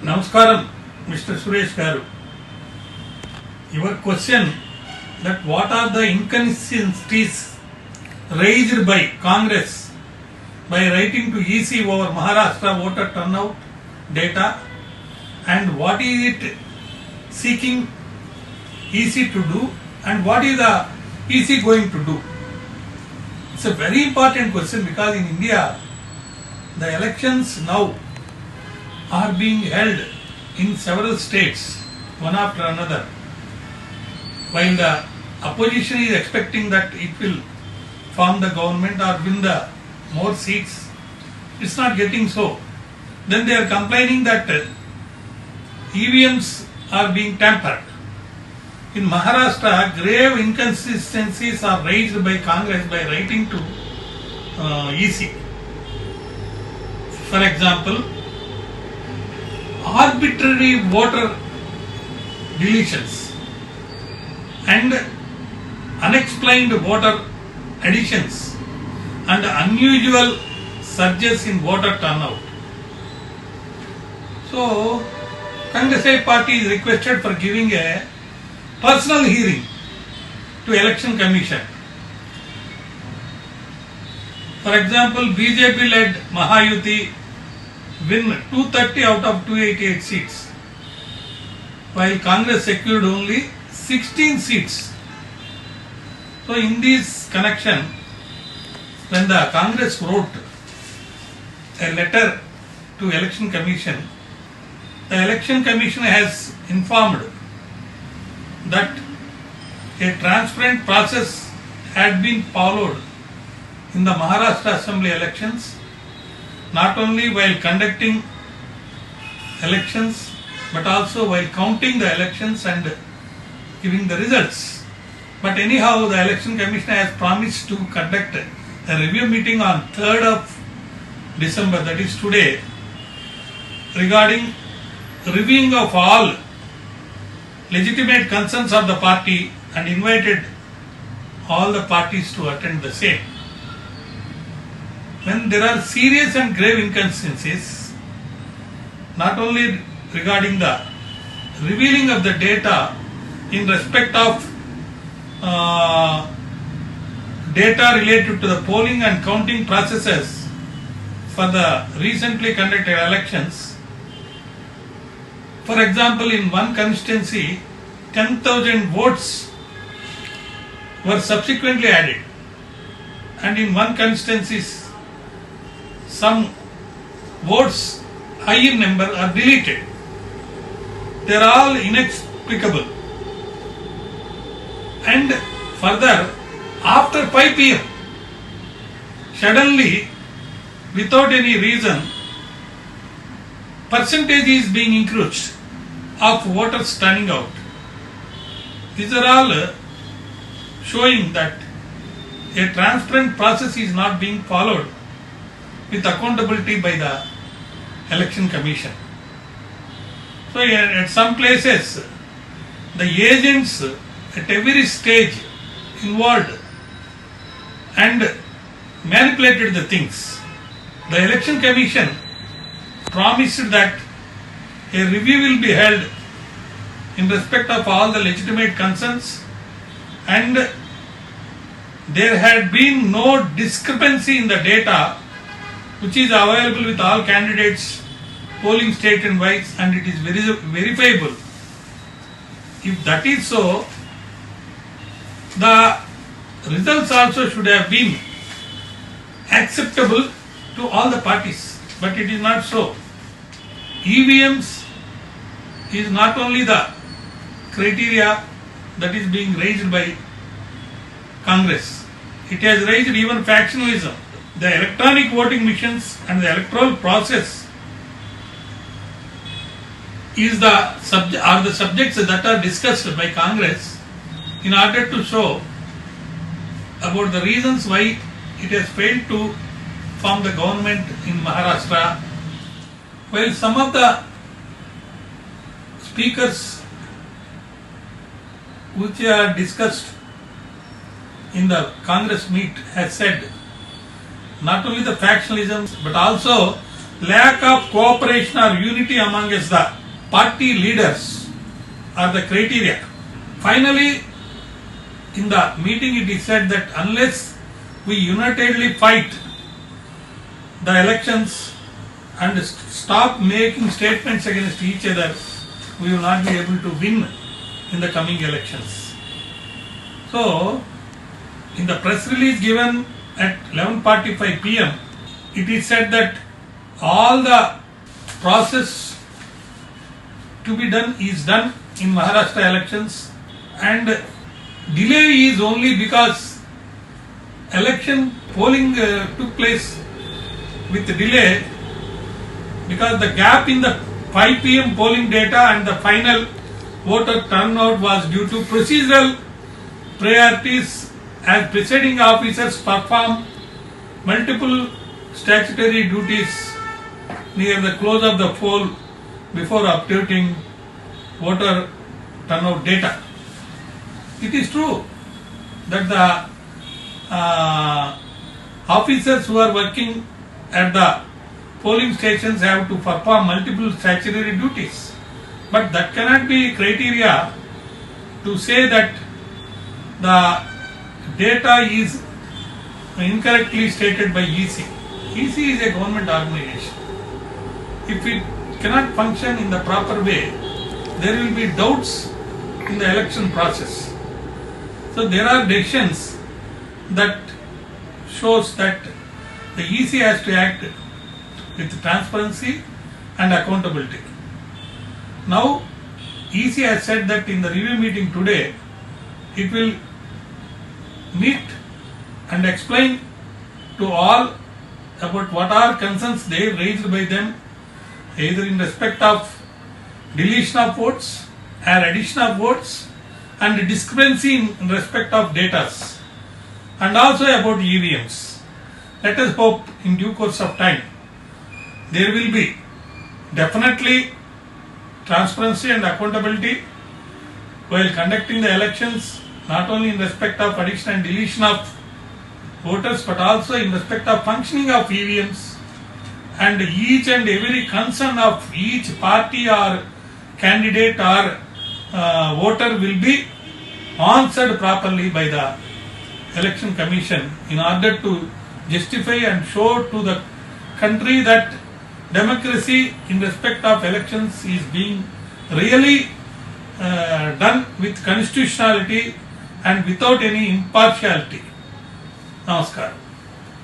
Namaskaram, Mr. Suresh Garu. Your question that what are the inconsistencies raised by Congress by writing to EC over Maharastra voter turnout data and what is it seeking EC to do and what is the EC going to do? It's a very important question because in India the elections now are being held in several states, one after another, while the opposition is expecting that it will form the government or win the more seats. It's not getting so. Then they are complaining that EVMs are being tampered. In Maharashtra, grave inconsistencies are raised by Congress by writing to EC. For example, arbitrary voter deletions and unexplained voter additions and unusual surges in voter turnout. So, Congress party is requested for giving a personal hearing to Election Commission. For example, BJP-led Mahayuti win 230 out of 288 seats, while Congress secured only 16 seats. So in this connection, when the Congress wrote a letter to Election Commission, the Election Commission has informed that a transparent process had been followed in the Maharashtra Assembly elections, not only while conducting elections but also while counting the elections and giving the results. But anyhow, the Election Commission has promised to conduct a review meeting on 3rd of December, that is today, regarding reviewing of all legitimate concerns of the party and invited all the parties to attend the same. When there are serious and grave inconsistencies, not only regarding the revealing of the data in respect of data related to the polling and counting processes for the recently conducted elections. For example, in one constituency, 10,000 votes were subsequently added, and in one constituency, some votes high in number are deleted. They are all inexplicable. And further, after 5 p.m., suddenly, without any reason, percentage is being increased of voters turning out. These are all showing that a transparent process is not being followed with accountability by the Election Commission. So at some places, the agents at every stage involved and manipulated the things. The Election Commission promised that a review will be held in respect of all the legitimate concerns, and there had been no discrepancy in the data which is available with all candidates polling state and wise, and it is verifiable. If that is so, the results also should have been acceptable to all the parties, but it is not so. EVMs is not only the criteria that is being raised by Congress, it has raised even factionalism. The electronic voting machines and the electoral process are the subjects that are discussed by Congress in order to show about the reasons why it has failed to form the government in Maharashtra. While some of the speakers which are discussed in the Congress meet has said not only the factionalism but also lack of cooperation or unity amongst the party leaders are the criteria. Finally, in the meeting it is said that unless we unitedly fight the elections and stop making statements against each other, we will not be able to win in the coming elections. So, in the press release given at 11:45 p.m., it is said that all the process to be done is done in Maharastra elections, and delay is only because election polling took place with delay, because the gap in the 5 p.m. polling data and the final voter turnout was due to procedural priorities as presiding officers perform multiple statutory duties near the close of the poll before updating voter turnout data. It is true that the officers who are working at the polling stations have to perform multiple statutory duties, but that cannot be criteria to say that the data is incorrectly stated by EC. EC is a government organization. If it cannot function in the proper way, there will be doubts in the election process. So there are decisions that shows that the EC has to act with transparency and accountability. Now, EC has said that in the review meeting today, it will meet and explain to all about what are concerns they raised by them, either in respect of deletion of votes or addition of votes and discrepancy in respect of data, and also about EVMs. Let us hope in due course of time there will be definitely transparency and accountability while conducting the elections, not only in respect of addition and deletion of voters but also in respect of functioning of EVMs, and each and every concern of each party or candidate or voter will be answered properly by the election commission in order to justify and show to the country that democracy in respect of elections is being really done with constitutionality and without any impartiality. Namaskaram.